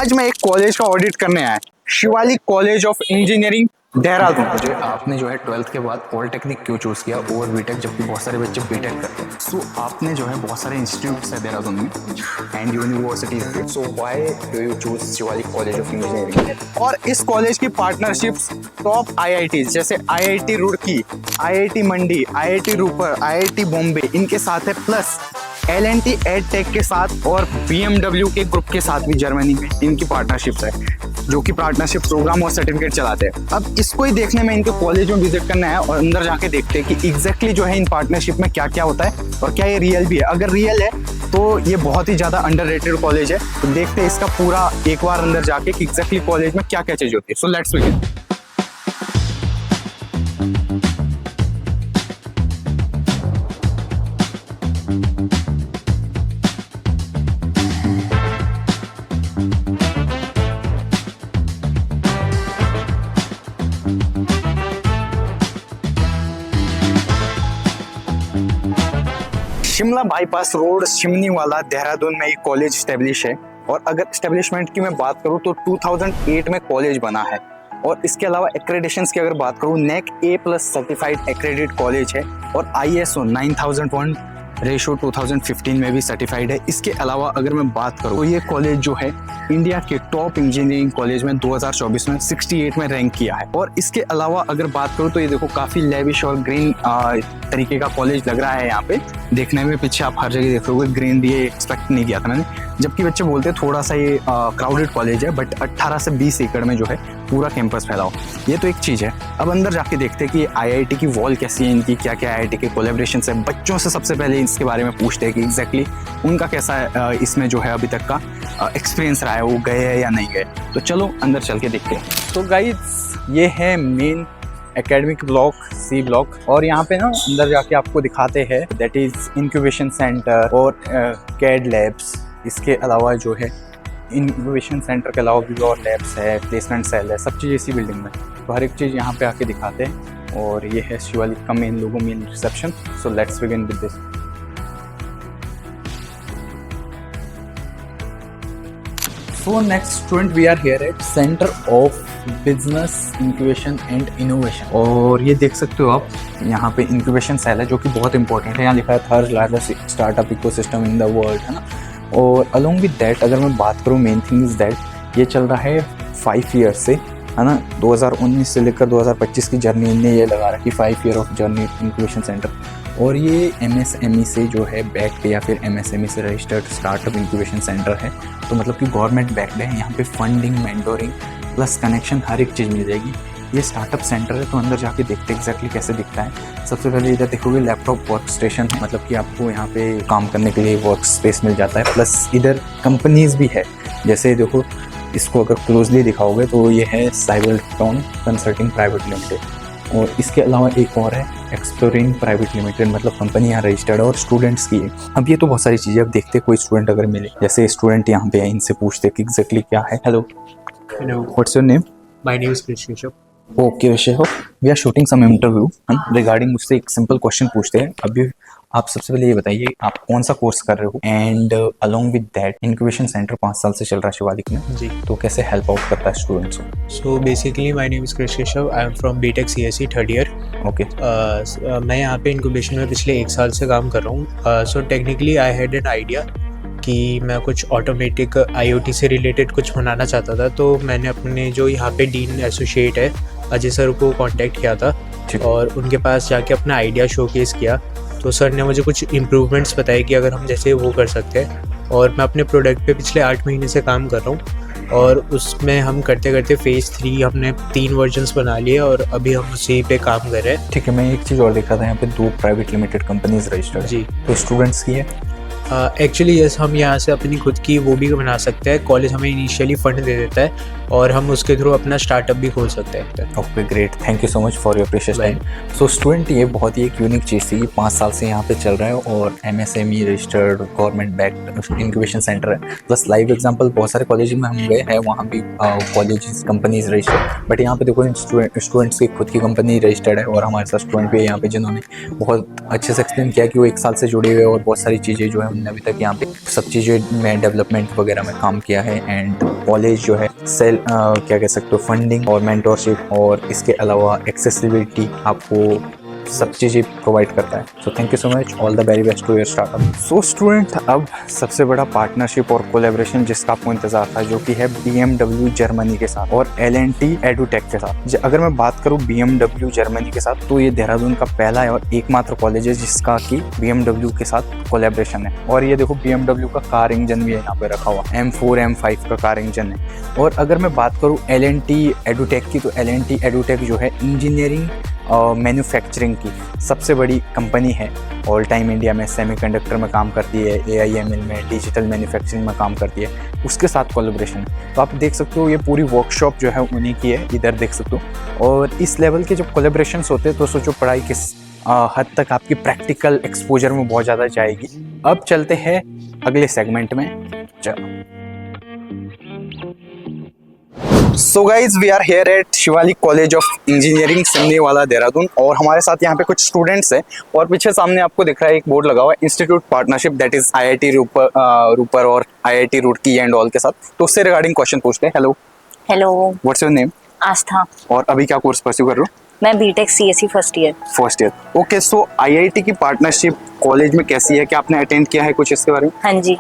आज मैं एक कॉलेज का ऑडिट करने आया, Shivalik college of engineering Dehradun. मुझे आपने जो है 12th के बाद पॉलिटेक्निक क्यों चूज़ किया ओवर बीटेक, जबकि बहुत सारे बच्चे बीटेक करते हैं? सो आपने जो है बहुत सारे इंस्टीट्यूट्स है देहरादून में एंड यूनिवर्सिटीज पे, so why do you choose Shivalik college of engineering? और इस कॉलेज की पार्टनरशिप्स टॉप आईआईटीज जैसे आईआईटी रुड़की, आईआईटी मंडी, आईआईटी रूपर, आईआईटी बॉम्बे इनके साथ है, प्लस L&T एडटेक के साथ और BMW के ग्रुप के साथ भी जर्मनी में इनकी पार्टनरशिप्स है, जो कि पार्टनरशिप प्रोग्राम और सर्टिफिकेट चलाते हैं। अब इसको ही देखने में इनके कॉलेज में विजिट करना है और अंदर जाके देखते हैं कि एग्जैक्टली जो है इन पार्टनरशिप में क्या क्या होता है और क्या ये रियल भी है। अगर रियल है तो ये बहुत ही ज़्यादा अंडररेटेड कॉलेज है, तो देखते हैं इसका पूरा एक बार अंदर जाके कि एग्जैक्टली कॉलेज में क्या क्या चीज़ होती है। So let's begin. Shimla bypass road Simniwala Dehradun में ये कॉलेज स्टैब्लिश है। और अगर स्टैब्लिशमेंट की मैं बात करूँ तो 2008 में कॉलेज बना है। और इसके अलावा एक्रेडिशंस की अगर बात करूँ, नेक A+ सर्टिफाइड एक्रेडिट कॉलेज है और ISO 9001 रेशो 2015 में भी सर्टिफाइड है। इसके अलावा अगर मैं बात करूँ तो ये कॉलेज जो है इंडिया के टॉप इंजीनियरिंग कॉलेज में 2024 में 68 में रैंक किया है। और इसके अलावा अगर बात करूँ तो ये देखो काफ़ी लेविश और ग्रीन तरीके का कॉलेज लग रहा है। यहाँ पे देखने में पीछे आप हर जगह देख रहे हो ग्रीन, ये एक्सपेक्ट नहीं किया था मैंने, जबकि बच्चे बोलते हैं थोड़ा सा ये क्राउडेड कॉलेज है, बट 18 से 20 एकड़ में जो है पूरा कैंपस फैला हो। ये तो एक चीज़ है। अब अंदर जाके देखते हैं कि IIT की वॉल कैसी है, इनकी क्या क्या IIT के कोलेब्रेशन है। बच्चों से सबसे पहले इसके बारे में पूछते हैं कि एग्जैक्टली उनका कैसा इसमें जो है अभी तक का एक्सपीरियंस रहा है, वो गए हैं या नहीं गए। तो चलो अंदर चल के देखते हैं। तो गाइस ये है main academic block, C block, और यहाँ पे ना अंदर जाके आपको दिखाते हैं दैट इज़ इंक्यूबेशन सेंटर और कैड लैब्स। इसके अलावा जो है इंक्यूबेशन सेंटर के अलावा भी और लैब्स है, प्लेसमेंट सेल है, सब चीज़ इसी बिल्डिंग में। तो हर एक चीज़ यहाँ पे आके दिखाते हैं। और ये है शिवालिक का main logo, main reception. So let's begin with this. So next student we are here at Center of Business Incubation and Innovation। और ये देख सकते हो आप, यहाँ पे इंक्यूबेशन सेल है जो कि बहुत इंपॉर्टेंट है। यहाँ लिखा है third largest startup ecosystem in the world, है ना। और अलोंग विद दैट अगर मैं बात करूँ, मेन थिंग इज दैट ये चल रहा है 5 ईयर से, है ना। 2019 से लेकर 2025 की जर्नी इनने ये लगा रखी, 5 year of journey incubation centre. और ये MSME से जो है बैक्ड या फिर MSME से रजिस्टर्ड स्टार्टअप इंक्यूबेशन सेंटर है। तो मतलब कि गवर्नमेंट बैक्ड है। यहाँ पे फंडिंग, मेंटोरिंग प्लस कनेक्शन हर एक चीज़ मिल जाएगी। ये स्टार्टअप सेंटर है। तो अंदर जाके देखते हैं एग्जैक्टली कैसे दिखता है। सबसे पहले इधर देखोगे लैपटॉप वर्क स्टेशन है, मतलब कि आपको यहाँ पे काम करने के लिए वर्क स्पेस मिल जाता है। प्लस इधर कंपनीज भी है, जैसे देखो इसको अगर क्लोजली दिखाओगे तो ये है साइबरट्रॉन कंसल्टिंग प्राइवेट लिमिटेड। और इसके अलावा एक और है एक्सप्लोरिंग प्राइवेट लिमिटेड, मतलब कंपनी यहाँ रजिस्टर्ड है और स्टूडेंट्स की है। अब ये तो बहुत सारी चीज़ें। अब देखते कोई स्टूडेंट अगर मिले, जैसे स्टूडेंट यहाँ पे है, इनसे पूछते कि एग्जैक्टली क्या है। Hello, what's your name? My name is Krish Keshav. Okay विषय, we are shooting some interview regarding. मुझसे एक सिंपल क्वेश्चन पूछते हैं। अभी आप सबसे पहले ये बताइए आप कौन सा कोर्स कर रहे हो, and along with that incubation centre 5 साल से चल रहा है शिवालिक में, जी। तो कैसे हेल्प आउट करता है स्टूडेंट्स को? So basically my name is Krish Keshav. I am from BTech CSE third year. Okay मैं यहाँ पे इंक्यूबेशन में पिछले 1 साल से काम कर रहा हूँ। So technically I had an idea कि मैं कुछ ऑटोमेटिक IoT से रिलेटेड कुछ बनाना चाहता था। तो मैंने अपने जो यहाँ पे डीन एसोसिएट है अजय सर को कांटेक्ट किया था और उनके पास जाके अपना आइडिया शोकेस किया। तो सर ने मुझे कुछ इम्प्रूवमेंट्स बताए कि अगर हम जैसे वो कर सकते हैं। और मैं अपने प्रोडक्ट पे पिछले 8 महीने से काम कर रहा हूँ और उसमें हम करते करते फेज़ 3 हमने 3 वर्जन्स बना लिए और अभी हम उसी पे काम कर रहे हैं। ठीक है। मैं एक चीज़ और देखा था, यहाँ पे 2 प्राइवेट लिमिटेड कंपनीज रजिस्टर्ड जी। तो स्टूडेंट्स की है। एक्चुअली यस, हम यहाँ से अपनी खुद की वो भी बना सकते हैं। कॉलेज हमें इनिशियली फ़ंड दे देता है और हम उसके थ्रू अपना स्टार्टअप भी खोल सकते हैं। Okay great, thank you so much for your precious time. So student, ये बहुत ही एक यूनिक चीज़ थी, 5 साल से यहाँ पे चल रहा है और MSME registered government backed incubation centre है। प्लस लाइव एग्जांपल बहुत सारे कॉलेज में हम गए हैं, वहाँ भी कॉलेज कंपनीज रजिस्टर्ड, बट यहाँ पे देखो स्टूडेंट्स की खुद की कंपनी रजिस्टर्ड है और हमारे साथ स्टूडेंट भी है यहाँ पे जिन्होंने बहुत अच्छे से एक्सप्लेन किया कि वो 1 साल से जुड़े हुए और बहुत सारी चीज़ें जो है उन्होंने अभी तक यहाँ पे सब चीज़ें में डेवलपमेंट वगैरह में काम किया है। एंड कॉलेज जो है क्या कह सकते हो फंडिंग और मेंटोरशिप और इसके अलावा एक्सेसिबिलिटी आपको सब चीज़ें प्रोवाइड करता है। So thank you so much, all the very best to your startup. So student, अब सबसे बड़ा पार्टनरशिप और कोलैबोरेशन जिसका आपको इंतजार था, जो कि है BMW जर्मनी के साथ और L&T एडुटेक के साथ। अगर मैं बात करूँ BMW जर्मनी के साथ, तो ये देहरादून का पहला और एकमात्र कॉलेज है जिसका कि BMW के साथ कोलैबोरेशन है। और ये देखो BMW का कार इंजन भी है यहाँ पे रखा हुआ, M4 M5 का कार इंजन है। और अगर मैं बात करूँ L&T एडुटेक की, तो L&T एडुटेक जो है इंजीनियरिंग मैन्युफैक्चरिंग की सबसे बड़ी कंपनी है ऑल टाइम इंडिया में। सेमीकंडक्टर में काम करती है, AIML में डिजिटल मैन्युफैक्चरिंग में काम करती है, उसके साथ कोलैबोरेशन है। तो आप देख सकते हो ये पूरी वर्कशॉप जो है उन्हीं की है, इधर देख सकते हो। और इस लेवल के जब कोलैबोरेशंस होते हैं तो सोचो पढ़ाई किस हद तक आपकी प्रैक्टिकल एक्सपोजर में बहुत ज़्यादा जाएगी। अब चलते हैं अगले सेगमेंट में, चलो। So guys, we are here at Shivalik college of engineering Simniwala Dehradun और हमारे साथ यहाँ पे कुछ स्टूडेंट्स हैं और पीछे सामने आपको दिख रहा है एक बोर्ड लगा हुआ है institute partnership, that is IIT रूपर और IIT रुड़की एंड ऑल के साथ। तो उससे रिगार्डिंग क्वेश्चन पूछते हैं। Hello hello, what's your name? Astha. और अभी क्या कोर्स परस्यू कर रहे हो? मैं BTech CSE first year. Okay, so IIT की पार्टनरशिप कॉलेज में कैसी है? क्या आपने अटेंड किया है कुछ इसके बारे में? हाँ जी।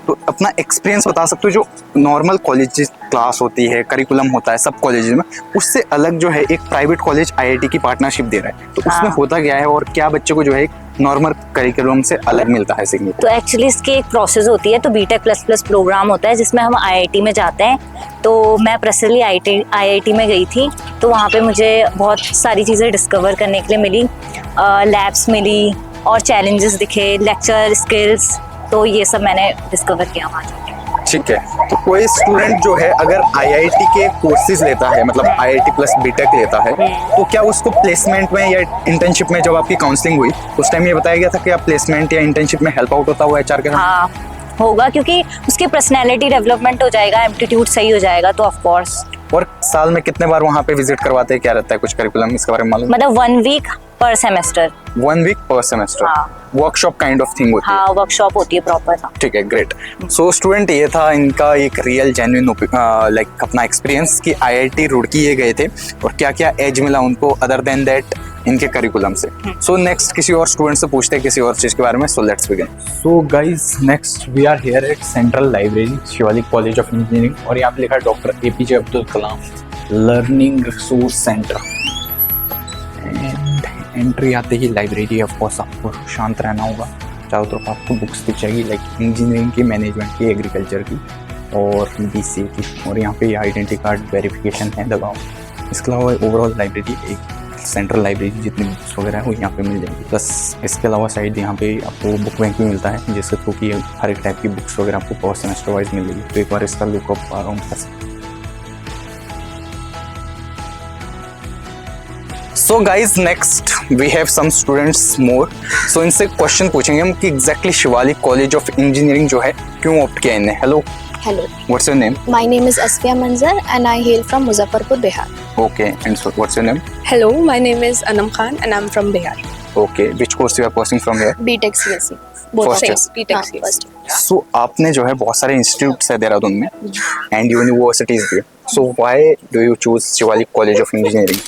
तो अपना एक्सपीरियंस बता सकते हो, जो नॉर्मल कॉलेज क्लास होती है, करिकुलम होता है सब कॉलेज में, उससे अलग जो है एक प्राइवेट कॉलेज IIT की पार्टनरशिप दे रहा है, तो उसमें होता क्या है और क्या बच्चे को जो है एक नॉर्मल करिकुलम से अलग मिलता है सीखने को? तो एक्चुअली इसकी एक प्रोसेस होती है, तो BTech++ प्रोग्राम होता है जिसमें हम IIT में जाते हैं। तो मैं पर्सनली IIT में गई थी, तो वहाँ पे मुझे बहुत सारी चीज़ें डिस्कवर करने के लिए मिली, लैब्स मिली और चैलेंजेस दिखे, लेक्चर स्किल्स, तो ये सब मैंने डिस्कवर किया वहाँ जाके। ठीक है, तो कोई स्टूडेंट जो है अगर IIT के कोर्सेज लेता है, मतलब IIT प्लस BTech लेता है, तो क्या उसको प्लेसमेंट में या इंटर्नशिप में, जब आपकी काउंसलिंग हुई उस टाइम ये बताया गया था कि आप प्लेसमेंट या इंटर्नशिप में हेल्प आउट होता हुआ HR के साथ? हाँ होगा, क्योंकि उसकी पर्सनैलिटी डेवलपमेंट हो जाएगा, एप्टीट्यूड सही हो जाएगा, तो ऑफ कोर्स। और साल में कितने बार वहाँ पे विजिट करवाते हैं, क्या रहता है कुछ करिकुलम इसके बारे में मालूम? मतलब 1 वीक पर सेमेस्टर। 1 वीक पर सेमेस्टर? हाँ। वर्कशॉप काइंड ऑफ थिंग होती है? हाँ, वर्कशॉप होती है प्रॉपर। ठीक है, ग्रेट। सो स्टूडेंट, ये था इनका एक रियल जेन्युइन लाइक अपना एक्सपीरियंस कि IIT रुड़की ये गए थे और क्या क्या एज मिला उनको अदर देन दैट इनके करिकुलम से। सो नेक्स्ट किसी और स्टूडेंट से पूछते हैं किसी और चीज़ के बारे में। So let's begin. So guys, next we are here at central library Shivalik college of engineering और यहाँ पे लिखा है doctor APJ Abdul Kalam learning resource centre. And entry आते ही लाइब्रेरी, ऑफ कोर्स आपको शांत रहना होगा, चारों तरफ आपको बुक्स दिख जाएगी, लाइक इंजीनियरिंग की, मैनेजमेंट की, एग्रीकल्चर की और BCA की। और यहाँ पे आइडेंटिटी कार्ड वेरिफिकेशन है दबाओ। इसके अलावा ओवरऑल लाइब्रेरी, एक सेंट्रल लाइब्रेरी जितनी बुक्स वगैरह है वो यहाँ पे मिल जाएंगी। प्लस इसके अलावा साइड यहाँ पे आपको बुक बैंक भी मिलता है, जिसके थ्रू कि हर एक टाइप की बुक्स वगैरह आपको पर सेमेस्टर वाइज मिलेगी। तो एक बार इसका लुकअप अराउंड कर सकते। So guys, next we have some students more. So इनसे क्वेश्चन पूछेंगे हम कि exactly Shivalik college of engineering जो है क्यों ऑप्ट किया इन्हें। Hello, Hello, what's your name? my name is Asfiya Manzar and I hail from Muzaffarpur, Bihar. Okay, and so what's your name? Hello, my name is Anam Khan and I'm from Bihar. Okay, which course you are pursuing from here? BTech CSE. First year. BTech CSE. First. So आपने जो है बहुत सारे institutes है देहरादून में and universities भी, so why do you choose Shivalik college of engineering?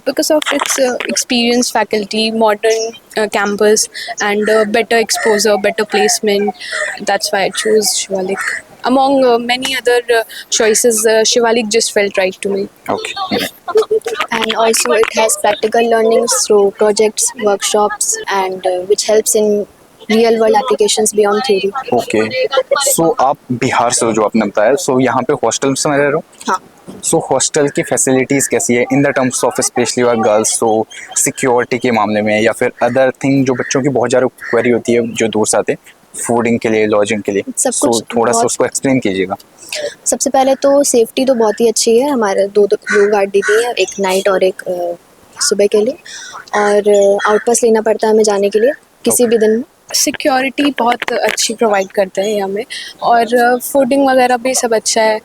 Because of its experienced faculty, modern campus, and better exposure, better placement. That's why I chose Shivalik. Among many other choices, Shivalik just felt right to me. Okay, And also it has practical learnings through projects, workshops and which helps in real world applications beyond theory. Okay. So आप बिहार से हो जो आपने बताया, सो यहाँ पे hostel में रह रहे हो? हाँ. सो हॉस्टल की फैसिलिटीज़ कैसी है in the terms of specially और गर्ल्स, सो सिक्योरिटी के मामले में या फिर अदर थिंग जो बच्चों की बहुत ज़्यादा क्वेरी होती है जो दूर से आते हैं, फूडिंग के लिए, लॉजिंग के लिए? सब सो कुछ थोड़ा सा बहुत- उसको एक्सप्लेन कीजिएगा। सबसे पहले तो सेफ्टी तो बहुत ही अच्छी है, हमारे दो गार्ड दीदी है, एक नाइट और एक सुबह के लिए, और आउटपास लेना पड़ता है हमें जाने के लिए किसी भी दिन में। सिक्योरिटी बहुत अच्छी प्रोवाइड करते हैं यहाँ में, और फूडिंग वगैरह भी सब अच्छा है।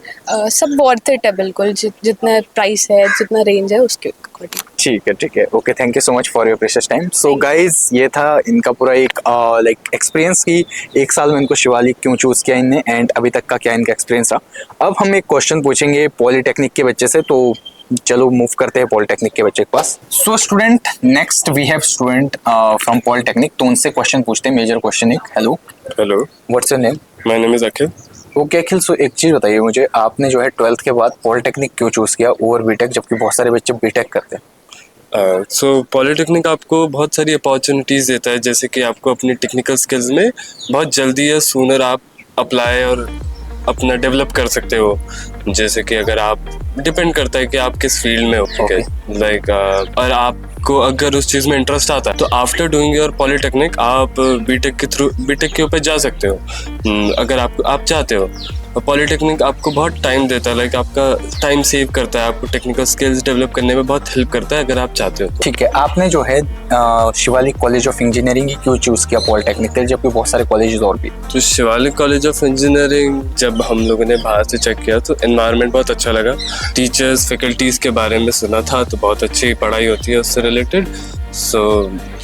सब वर्थ इट है बिल्कुल, जितना प्राइस है, जितना रेंज है उसके अकॉर्डिंग। ठीक है, okay, thank you so much for your precious time. So guys, ये था इनका पूरा एक लाइक एक्सपीरियंस की 1 साल में इनको शिवालिक क्यों चूज़ किया इनने, एंड अभी तक का क्या इनका एक्सपीरियंस रहा। अब हम एक क्वेश्चन पूछेंगे पॉलीटेक्निक के बच्चे से, तो चलो मूव करते हैं पॉलीटेक्निक के बच्चे के पास। So student, next we have student from polytechnic, तो उनसे क्वेश्चन पूछते हैं, मेजर क्वेश्चन एक। Hello, hello, what's your name? My name is Akhil. Okay Akhil, so एक चीज़ बताइए मुझे, आपने जो है 12th के बाद पॉलीटेक्निक क्यों चूज़ किया ओवर बीटेक, जबकि बहुत सारे बच्चे बीटेक करते हैं? सो पॉलीटेक्निक आपको बहुत सारी अपॉर्चुनिटीज़ देता है, जैसे कि आपको अपनी टेक्निकल स्किल्स में बहुत जल्दी या सूनर आप अप्लाई और अपना डेवलप कर सकते हो। जैसे कि अगर आप, डिपेंड करता है कि आप किस फील्ड में हो, ठीक है, लाइक और आपको अगर उस चीज़ में इंटरेस्ट आता है तो आफ्टर डूइंग योर पॉलीटेक्निक आप बीटेक के ऊपर जा सकते हो, अगर आप चाहते हो। और पॉलीटेक्निक आपको बहुत टाइम देता है, लाइक आपका टाइम सेव करता है, आपको टेक्निकल स्किल्स डेवलप करने में बहुत हेल्प करता है अगर आप चाहते हो तो। ठीक है, आपने जो है शिवालिक कॉलेज ऑफ इंजीनियरिंग ही क्यों चूज़ किया पॉलीटेक्निक के लिए, जबकि बहुत सारे कॉलेजेस और भी? तो शिवालिक कॉलेज ऑफ इंजीनियरिंग जब हम लोगों ने बाहर से चेक किया तो एनवायरनमेंट बहुत अच्छा लगा, टीचर्स फैकल्टीज़ के बारे में सुना था, तो बहुत अच्छी पढ़ाई होती है उससे रिलेटेड। सो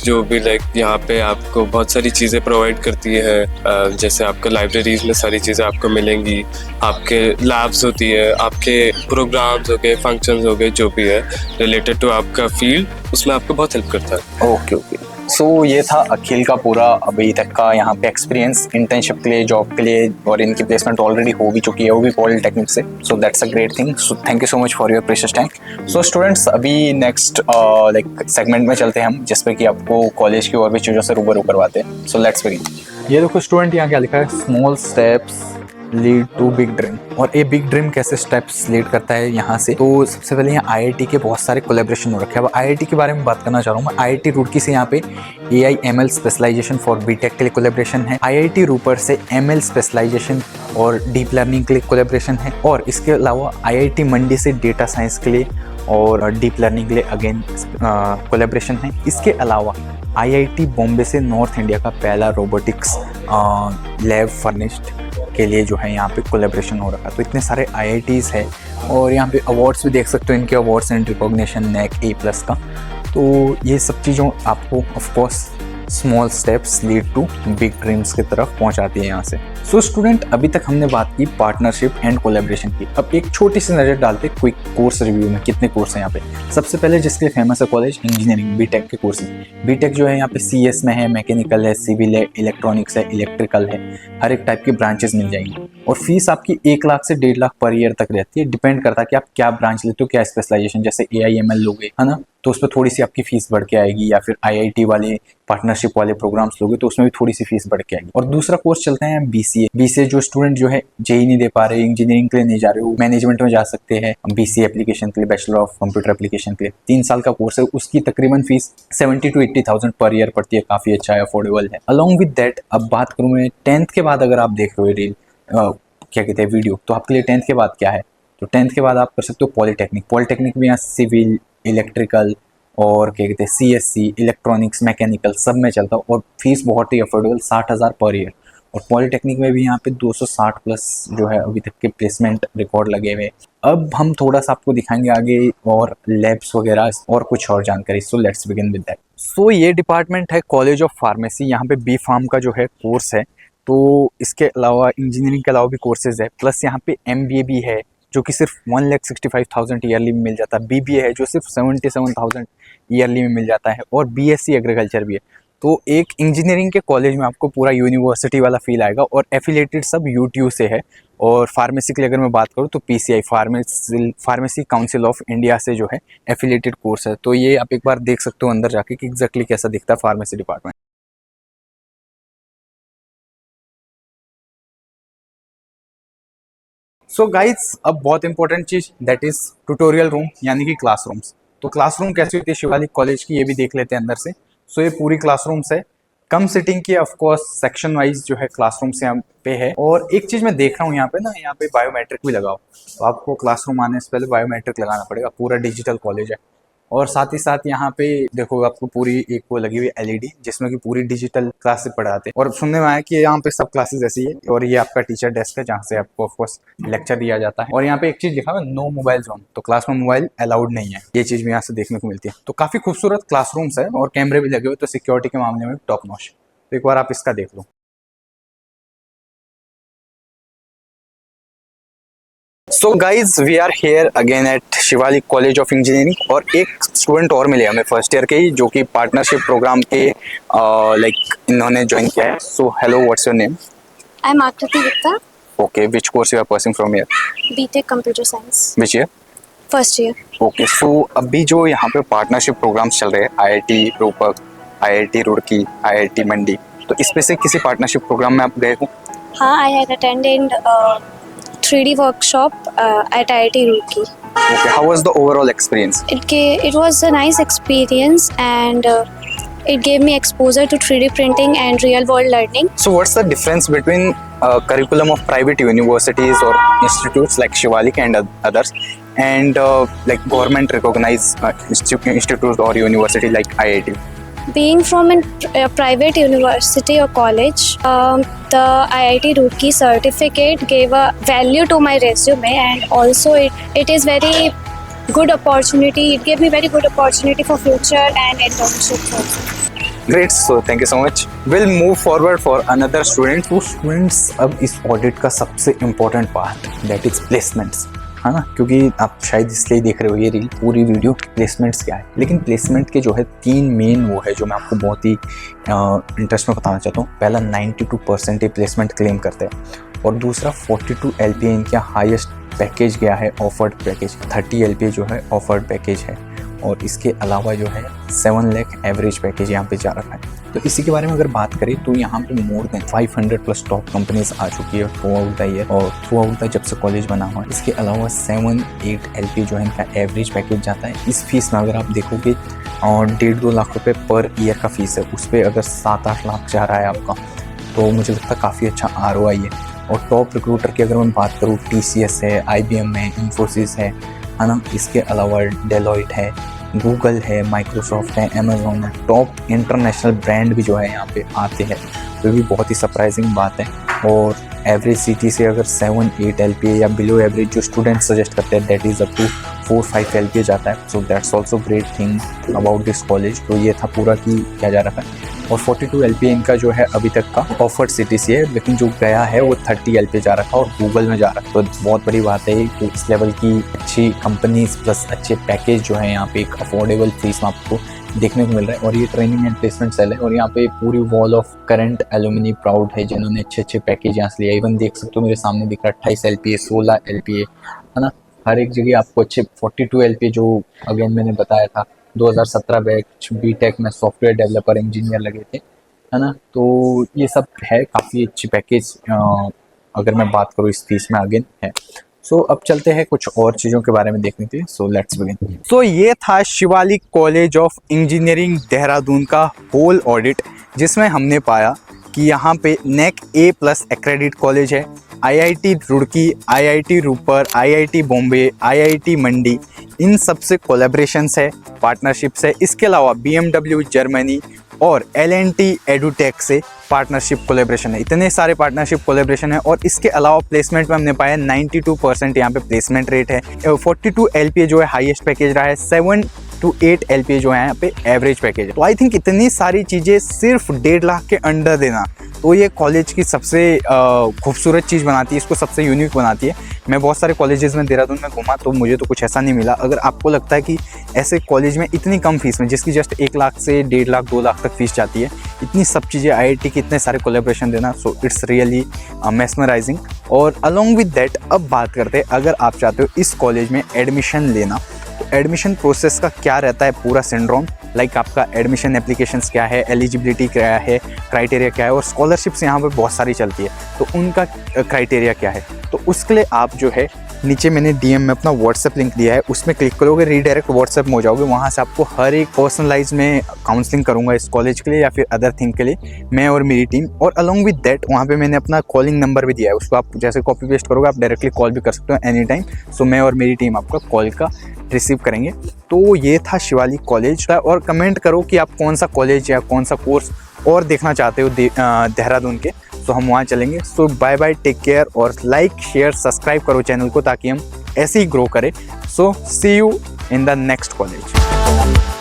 जो भी लाइक यहाँ पे आपको बहुत सारी चीज़ें प्रोवाइड करती है, जैसे आपको लाइब्रेरीज में सारी चीज़ें आपको मिलेंगी, आपके लैब्स होती है, आपके प्रोग्राम्स हो गए, फंक्शंस हो गए, जो भी है रिलेटेड टू आपका फील्ड, उसमें आपको बहुत हेल्प करता है। ओके, सो ये था अखिल का पूरा अभी तक का यहाँ पे एक्सपीरियंस इंटर्नशिप के लिए, जॉब के लिए, और इनकी प्लेसमेंट ऑलरेडी हो भी चुकी है, वो भी पॉलीटेक्निक से। So that's a great thing. So thank you so much for your precious time. So students, अभी नेक्स्ट लाइक सेगमेंट में चलते हैं हम, जिसपे कि आपको कॉलेज की और भी चीज़ों से रूबरू करवाते हैं। So let's begin. ये देखो स्टूडेंट, यहाँ क्या लिखा है, small steps lead to big dream. और ये बिग ड्रीम कैसे स्टेप्स लीड करता है यहाँ से, तो सबसे पहले यहाँ आईआईटी के बहुत सारे कोलैबोरेशन हो रखे हैं। अब आईआईटी के बारे में बात करना चाह रहा हूँ मैं। आईआईटी रुड़की से यहाँ पे AI/ML स्पेशलाइजेशन फॉर बीटेक के लिए कोलैबोरेशन है। आईआईटी रूपर से ML स्पेशलाइजेशन और डीप लर्निंग के लिए कोलैबोरेशन है। और इसके अलावा आईआईटी मंडी से डेटा साइंस के लिए और डीप लर्निंग के लिए अगेन कोलैबोरेशन है। इसके अलावा आईआईटी बॉम्बे से नॉर्थ इंडिया का पहला रोबोटिक्स लैब फर्निश्ड के लिए जो है यहाँ पे कोलैबोरेशन हो रखा है। तो इतने सारे IITs है, और यहाँ पे अवार्ड्स भी देख सकते हो, इनके awards and recognition NAAC A+ का। तो ये सब चीज़ों आपको of course small steps lead to big dreams की तरफ पहुंचाती है यहाँ से। सो स्टूडेंट, अभी तक हमने बात की पार्टनरशिप एंड कोलैबोरेशन की। अब एक छोटी सी नज़र डालते क्विक कोर्स रिव्यू में, कितने कोर्स हैं यहाँ पे। सबसे पहले जिसके लिए फेमस है कॉलेज, इंजीनियरिंग बीटेक के कोर्सेज। बीटेक जो है यहाँ पे CS में है, मैकेनिकल है, सिविल है, इलेक्ट्रॉनिक्स है, इलेक्ट्रिकल है, हर एक टाइप की ब्रांचेस मिल जाएंगी। और फीस आपकी 1 लाख से 1.5 लाख पर ईयर तक रहती है। डिपेंड करता है कि आप क्या ब्रांच लेते हो, क्या स्पेशलाइजेशन, जैसे AI/ML लोगे है ना, तो उस पर थोड़ी सी आपकी फीस बढ़ के आएगी, या फिर IIT वाले पार्टनरशिप वाले प्रोग्राम्स लोगे तो उसमें भी थोड़ी सी फीस बढ़ के आएगी। और दूसरा कोर्स चलते हैं BCA जो स्टूडेंट जो है JEE नहीं दे पा रहे, इंजीनियरिंग के लिए नहीं जा रहे हो, मैनेजमेंट में जा सकते हैं। BCA एप्लीकेशन के लिए, बैचलर ऑफ कंप्यूटर एप्लीकेशन के लिए 3 साल का कोर्स है। उसकी तकरीबन फीस 70 to 80,000 पर ईयर पड़ती है, काफी अच्छा है, अफोर्डेबल है। अलॉन्ग विद दैट, अब बात करूँ मैं 10th के बाद, अगर आप देख रहे हो रील क्या कहते हैं वीडियो, तो आपके लिए 10th के बाद क्या है, तो 10th के बाद आप कर सकते हो पॉलीटेक्निक में यहाँ सिविल, इलेक्ट्रिकल और क्या कहते हैं CSC, इलेक्ट्रॉनिक्स, मैकेनिकल सब में चलता है। और फीस बहुत ही अफोर्डेबल, 60,000 पर ईयर। और पॉलीटेक्निक में भी यहाँ पे 260 प्लस जो है अभी तक के प्लेसमेंट रिकॉर्ड लगे हुए। अब हम थोड़ा सा आपको दिखाएंगे आगे और लैब्स वगैरह और कुछ और जानकारी। So let's begin with that. So ये डिपार्टमेंट है कॉलेज ऑफ फार्मेसी। यहाँ पे B.Pharm का जो है कोर्स है। तो इसके अलावा इंजीनियरिंग के अलावा भी कोर्सेज है, प्लस यहाँ पे MBA भी है जो कि सिर्फ 1,65,000 ईयरली में मिल जाता है। BBA है जो सिर्फ 77,000 ईयरली में मिल जाता है। और BSc एग्रीकल्चर भी है। तो एक इंजीनियरिंग के कॉलेज में आपको पूरा यूनिवर्सिटी वाला फील आएगा। और एफिलेटेड सब UTU से है। और फार्मेसी के लिए अगर मैं बात करूँ तो PCI pharmacy council of India से जो है एफिलेटेड कोर्स है। तो ये आप एक बार देख सकते हो अंदर जाके कि एग्जैक्टली कैसा दिखता है फार्मेसी डिपार्टमेंट। सो गाइज, अब बहुत इंपॉर्टेंट चीज दैट इज ट्यूटोरियल रूम यानी कि क्लासरूम्स। तो क्लासरूम कैसी होती है शिवालिक कॉलेज की, ये भी देख लेते हैं अंदर से। सो ये पूरी क्लासरूम्स है। कम सिटिंग की ऑफ कोर्स सेक्शन वाइज जो है क्लासरूम्स यहाँ पे है। और एक चीज़ मैं देख रहा हूँ यहाँ पे ना, यहाँ पे बायोमेट्रिक भी लगाओ, तो आपको क्लासरूम आने से पहले बायोमेट्रिक लगाना पड़ेगा। पूरा डिजिटल कॉलेज है। और साथ ही साथ यहाँ पे देखो आपको पूरी एक वो लगी हुई एलईडी जिसमें कि पूरी डिजिटल क्लासेस पढ़ाते हैं। और सुनने में आया कि यहाँ पे सब क्लासेस ऐसी है। और ये आपका टीचर डेस्क है जहाँ से आपको ऑफकोर्स लेक्चर दिया जाता है। और यहाँ पे एक चीज़ लिखा हुआ है, नो मोबाइल जोन, तो क्लास में मोबाइल अलाउड नहीं है। ये चीज़ भी यहाँ से देखने को मिलती है। तो काफ़ी खूबसूरत क्लासरूम्स है और कैमरे भी लगे हुए, तो सिक्योरिटी के मामले में टॉप नॉच। तो एक बार आप इसका देख लो। So guys we are here again at Shivalik college of engineering. और एक स्टूडेंट और मिले हमें फर्स्ट ईयर के ही, जो कि पार्टनरशिप प्रोग्राम के इन्होंने ज्वाइन किया है। So hello, what's your name? I am Akriti Gupta. Okay, which course you are pursuing from here? BTech computer science, which year? First year. Okay, so अभी जो यहाँ पे पार्टनरशिप प्रोग्राम्स चल रहे हैं, आईआईटी रूपक, आईआईटी रुड़की, आईआईटी मंडी, तो इसमें से किसी पार्टनरशिप प्रोग्राम में आप गए हो? हाँ, I had attended 3D workshop at IIT Roorkee. Okay, how was the overall experience? It was a nice experience and it gave me exposure to 3D printing and real world learning. So what's the difference between curriculum of private universities or institutes like Shivalik and others and like government recognized institute or university like IIT? Being from a private university or college, the IIT Roorkee certificate gave a value to my resume, and also it is very good opportunity. It gave me very good opportunity for future and internships also. Great, so thank you so much. We'll move forward for another student. तो students अब इस audit का सबसे important part that is placements, है ना, क्योंकि आप शायद इसलिए देख रहे हो ये रील, पूरी वीडियो प्लेसमेंट्स क्या है। लेकिन प्लेसमेंट के जो है 3 मेन वो है जो मैं आपको बहुत ही इंटरेस्ट में बताना चाहता हूँ। पहला 92% ही प्लेसमेंट क्लेम करते हैं, और दूसरा 42 LPA इनका हाईएस्ट पैकेज गया है, ऑफर्ड पैकेज। 30 LPA जो है ऑफर्ड पैकेज है, और इसके अलावा जो है 7 लाख एवरेज पैकेज यहाँ पे जा रखा है। तो इसी के बारे में अगर बात करें तो यहाँ पे मोर देन 500+ टॉप कंपनीज आ चुकी है थ्रू आउट द ईयर और थ्रू आउट द जब से कॉलेज बना हुआ है। इसके अलावा 7-8 LPA जो है इनका एवरेज पैकेज जाता है। इस फीस में अगर आप देखोगे 1.5-2 लाख रुपए पर ईयर का फीस है, उस पर अगर 7-8 लाख जा रहा है आपका, तो मुझे लगता है काफ़ी अच्छा ROI है। और टॉप रिक्रूटर की अगर मैं बात करूँ, TCS है, IBM है, इन्फोसिस है ना, इसके अलावा डेलॉइट है, गूगल है, माइक्रोसॉफ्ट है, अमेजोन है, टॉप इंटरनेशनल ब्रांड भी जो है यहाँ पे आते हैं, तो भी बहुत ही सरप्राइजिंग बात है। और एवरेज सीटी से अगर 7-8 LPA या बिलो एवरेज जो स्टूडेंट सजेस्ट करते हैं that is up to 4-5 LPA जाता है। So that's also great thing about this college. तो ये था पूरा कि क्या जा रहा है। और 42 LPA इनका जो है अभी तक का ऑफर्ड CTC है, लेकिन जो गया है वो 30 LPA जा रखा है और गूगल में जा रहा है। तो बहुत बड़ी बात है कि इस लेवल की अच्छी कंपनीज प्लस अच्छे पैकेज जो है यहाँ पे एक अफोर्डेबल फीस में आपको देखने को मिल रहा है। और ये ट्रेनिंग एंड प्लेसमेंट सेल है, और यहाँ पे पूरी wall of current alumni proud है जिन्होंने अच्छे पैकेज यहाँ से लिया। इवन देख सकते हो मेरे सामने दिख रहा है 28 LPA, 16 LPA, है ना, हर एक जगह आपको अच्छे 42 LPA जो अगेन मैंने बताया था 2017 बैच बीटेक में सॉफ्टवेयर डेवलपर इंजीनियर लगे थे, है ना। तो ये सब है काफ़ी अच्छी पैकेज अगर मैं बात करूँ इस फीस में अगेन है। सो अब चलते हैं कुछ और चीज़ों के बारे में देखने के लिए। सो लेट्स बिगिन। सो ये था Shivalik college of engineering Dehradun का होल ऑडिट, जिसमें हमने पाया कि यहाँ पे NAC A+ एक्रेडिट कॉलेज है। IIT Roorkee, IIT रूपर, IIT Bombay, IIT मंडी, इन सब से कोलैबोरेशंस है, पार्टनरशिप्स है। इसके अलावा BMW जर्मनी और L&T एडुटेक से पार्टनरशिप कोलैबोरेशन है। इतने सारे पार्टनरशिप कोलैबोरेशन है। और इसके अलावा प्लेसमेंट में हमने पाया 92% यहाँ पे प्लेसमेंट रेट है। 42 LPA जो है हाईएस्ट पैकेज रहा है, 7-8 LPA जो है यहाँ पे एवरेज पैकेज है। तो आई थिंक इतनी सारी चीज़ें सिर्फ 1.5 लाख के अंडर देना, तो ये कॉलेज की सबसे खूबसूरत चीज़ बनाती है, इसको सबसे यूनिक बनाती है। मैं बहुत सारे कॉलेजेस में देहरादून में घूमा तो मुझे तो कुछ ऐसा नहीं मिला। अगर आपको लगता है कि ऐसे कॉलेज में इतनी कम फीस में, जिसकी जस्ट 1 लाख से 1.5 लाख 2 लाख तक फीस जाती है, इतनी सब चीज़ें IIT की इतने सारे कोलैबोरेशन देना, सो इट्स रियली मेस्मराइजिंग। और अलॉन्ग विद दैट अब बात करते हैं, अगर आप चाहते हो इस कॉलेज में एडमिशन लेना, तो एडमिशन प्रोसेस का क्या रहता है पूरा सिंड्रोम, लाइक आपका एडमिशन एप्लीकेशंस क्या है, एलिजिबिलिटी क्या है, क्राइटेरिया क्या है, और स्कॉलरशिप्स यहाँ पे बहुत सारी चलती है, तो उनका क्राइटेरिया क्या है। तो उसके लिए आप जो है नीचे मैंने डीएम में अपना व्हाट्सएप लिंक दिया है, उसमें क्लिक करोगे, रीडायरेक्ट व्हाट्सएप में हो जाओगे। वहाँ से आपको हर एक पर्सनलाइज में काउंसलिंग करूँगा इस कॉलेज के लिए या फिर अदर थिंग के लिए, मैं और मेरी टीम। और अलॉन्ग विद दैट वहाँ पे मैंने अपना कॉलिंग नंबर भी दिया है, उसको आप जैसे कॉपी पेस्ट करोगे आप डायरेक्टली कॉल भी कर सकते हो एनी टाइम। सो मैं और मेरी टीम आपका कॉल का रिसीव करेंगे। तो ये था शिवालिक कॉलेज का। और कमेंट करो कि आप कौन सा कॉलेज या कौन सा कोर्स और देखना चाहते हो देहरादून के, तो हम वहाँ चलेंगे। So bye bye, take care, और लाइक शेयर सब्सक्राइब करो चैनल को ताकि हम ऐसे ही ग्रो करें। So see you in the next college.